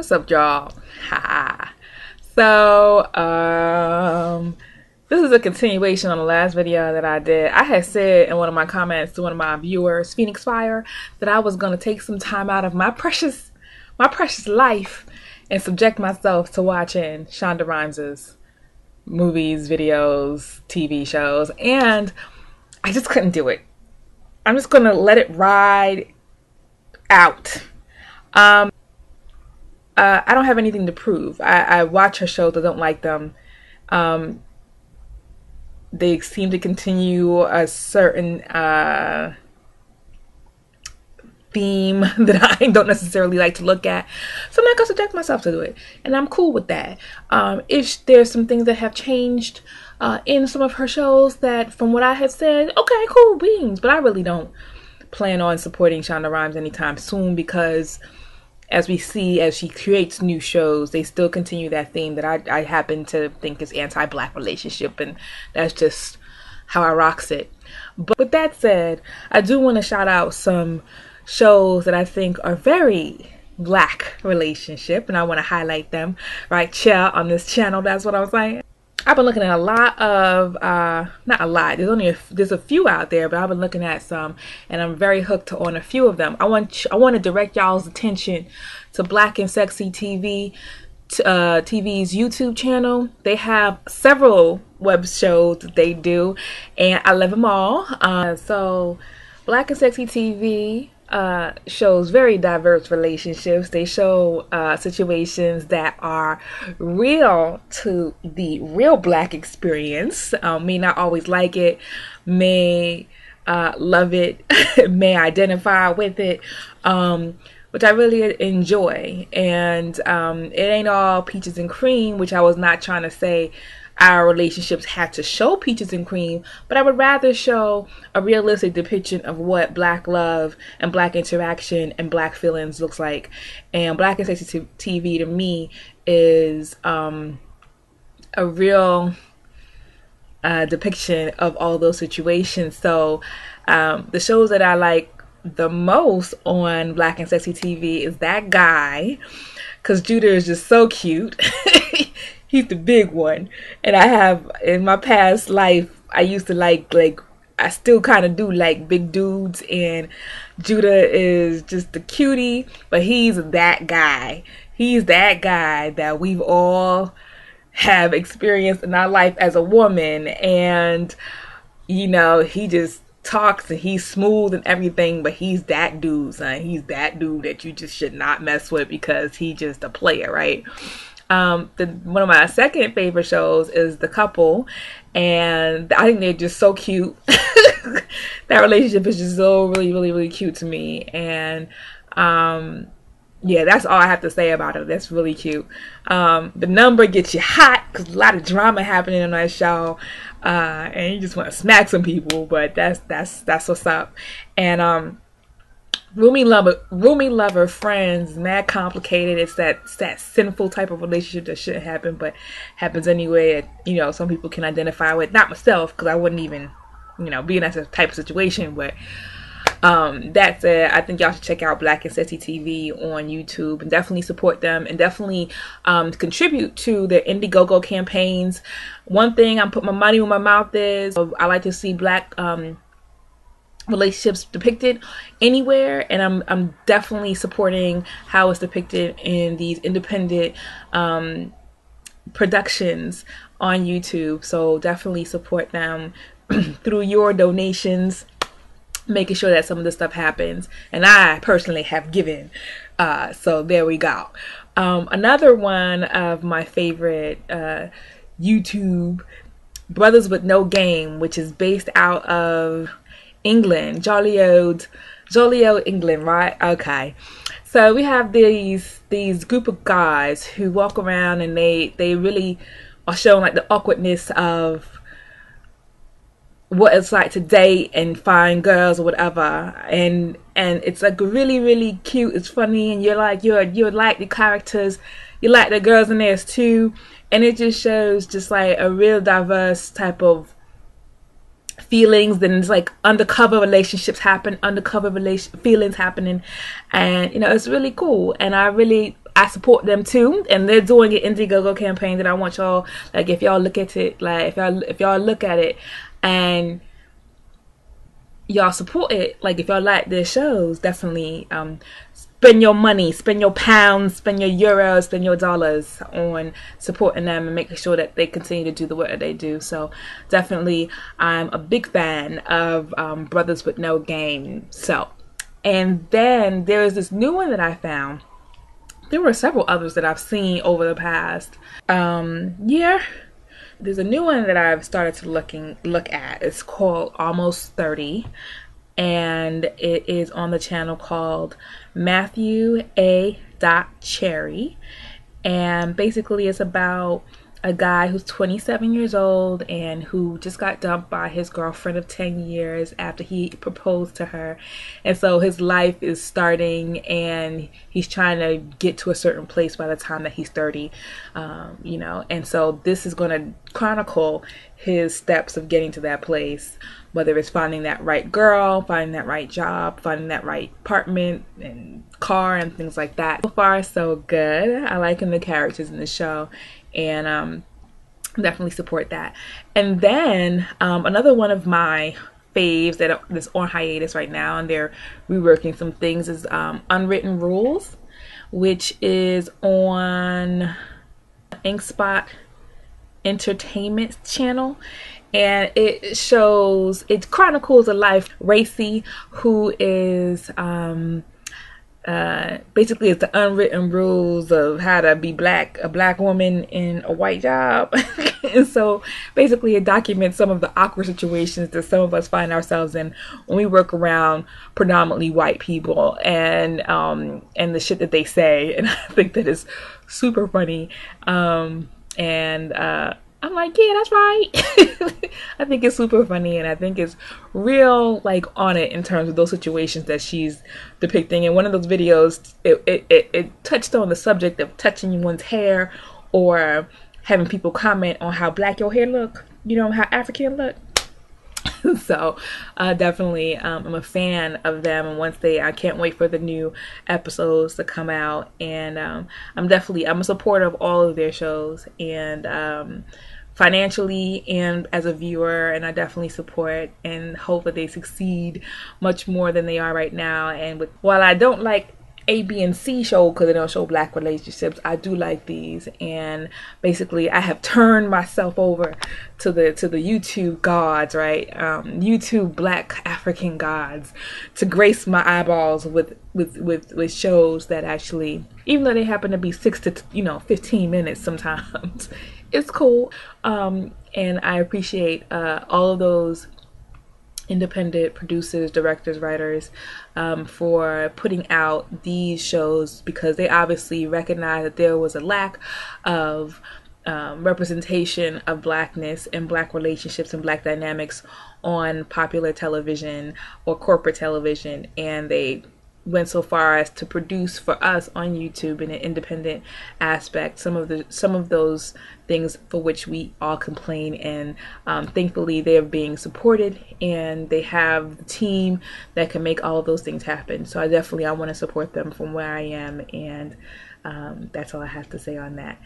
What's up, y'all? So, this is a continuation on the last video that I did. I had said in one of my comments to one of my viewers, Phoenix Fire, that I was going to take some time out of my precious life and subject myself to watching Shonda Rhimes's movies, videos, TV shows, and I just couldn't do it. I'm just going to let it ride out. I don't have anything to prove. I watch her shows. I don't like them. They seem to continue a certain theme that I don't necessarily like to look at. So I'm not going to subject myself to it. And I'm cool with that. If there's some things that have changed in some of her shows that from what I have said, okay, cool beans. But I really don't plan on supporting Shonda Rhimes anytime soon because as we see, as she creates new shows, they still continue that theme that I happen to think is anti-black relationship, and that's just how I rocks it. But with that said, I do want to shout out some shows that I think are very black relationship, and I want to highlight them right here on this channel. That's what I'm saying. I've been looking at a lot of, not a lot, there's a few out there, but I've been looking at some, and I'm very hooked on a few of them. I want to direct y'all's attention to Black and Sexy TV, TV's YouTube channel. They have several web shows that they do, and I love them all. So Black and Sexy TV shows very diverse relationships. They show situations that are real to the real black experience. May not always like it, may love it, may identify with it, which I really enjoy. And it ain't all peaches and cream, which I was not trying to say our relationships had to show peaches and cream, but I would rather show a realistic depiction of what black love and black interaction and black feelings looks like. And Black and Sexy TV to me is a real depiction of all those situations. So the shows that I like the most on Black and Sexy TV is That Guy, because Judah is just so cute. He's the big one. And I have, in my past life, I used to like I still kind of do like big dudes, and Judah is just the cutie, but he's that guy. He's that guy that we've all have experienced in our life as a woman. And, you know, he just talks and he's smooth and everything, but he's that dude, son. He's that dude that you just should not mess with because he's just a player, right? One of my second favorite shows is The Couple, and I think they're just so cute. That relationship is just so really cute to me, and yeah, that's all I have to say about it. That's really cute. The Number gets you hot because a lot of drama happening on that show, and you just want to smack some people, but that's what's up. And Roomie lover, friends, mad complicated. It's that sinful type of relationship that shouldn't happen, but happens anyway. You know, some people can identify with. Not myself, because I wouldn't even, you know, be in that type of situation. But that said, I think y'all should check out Black and Sexy TV on YouTube and definitely support them and definitely contribute to their Indiegogo campaigns. One thing I'm putting my money where my mouth is, I like to see black relationships depicted anywhere, and I'm definitely supporting how it's depicted in these independent productions on YouTube. So definitely support them through your donations, making sure that some of this stuff happens. And I personally have given, so there we go. Another one of my favorite YouTube, Brothers with No Game, which is based out of England, Joliot, England, right? Okay. So we have these group of guys who walk around and they really are showing like the awkwardness of what it's like to date and find girls or whatever, and it's like really cute. It's funny, and you're like the characters, you like the girls in there too, and it just shows just like a real diverse type of feelings. Then it's like undercover relationships happen, feelings happening, and you know, it's really cool. And I really I support them too, and they're doing an Indiegogo campaign that I want y'all, like, if y'all look at it, like, if y'all look at it and y'all support it, like, if y'all like their shows, definitely spend your money, spend your pounds, spend your euros, spend your dollars on supporting them and making sure that they continue to do the work that they do. So definitely, I'm a big fan of Brothers with No Game. So, and then there is this new one that I found. There were several others that I've seen over the past year. There's a new one that I've started to look at. It's called Almost 30, and it is on the channel called Matthew A. Cherry, and basically it's about a guy who's 27 years old and who just got dumped by his girlfriend of 10 years after he proposed to her. And so his life is starting and he's trying to get to a certain place by the time that he's 30, you know. And so this is going to chronicle his steps of getting to that place, whether it's finding that right girl, finding that right job, finding that right apartment and car and things like that. So far, so good. I like the characters in the show, and definitely support that. And then another one of my faves that is on hiatus right now, and they're reworking some things, is Unwritten Rules, which is on InkSpot Entertainment channel, and it chronicles a life Racy, who is basically it's the unwritten rules of how to be a black woman in a white job. And so basically it documents some of the awkward situations that some of us find ourselves in when we work around predominantly white people, and the shit that they say. And I think that is super funny. I'm like, yeah, that's right. I think it's super funny, and I think it's real, like, on it in terms of those situations that she's depicting. In one of those videos, it touched on the subject of touching one's hair or having people comment on how black your hair look, you know, how African look. So definitely I'm a fan of them, and I can't wait for the new episodes to come out. And I'm a supporter of all of their shows, and financially and as a viewer, and I definitely support and hope that they succeed much more than they are right now. And while I don't like A, B, and C show because they don't show black relationships, I do like these. And basically I have turned myself over to the YouTube gods, right? YouTube black African gods, to grace my eyeballs with shows that actually, even though they happen to be 6 to 15 minutes sometimes, it's cool. And I appreciate all of those independent producers, directors, writers, for putting out these shows, because they obviously recognize that there was a lack of representation of blackness and black relationships and black dynamics on popular television or corporate television, and they went so far as to produce for us on YouTube in an independent aspect some of those things for which we all complain. And thankfully they are being supported, and they have the team that can make all of those things happen. So I want to support them from where I am, and that's all I have to say on that.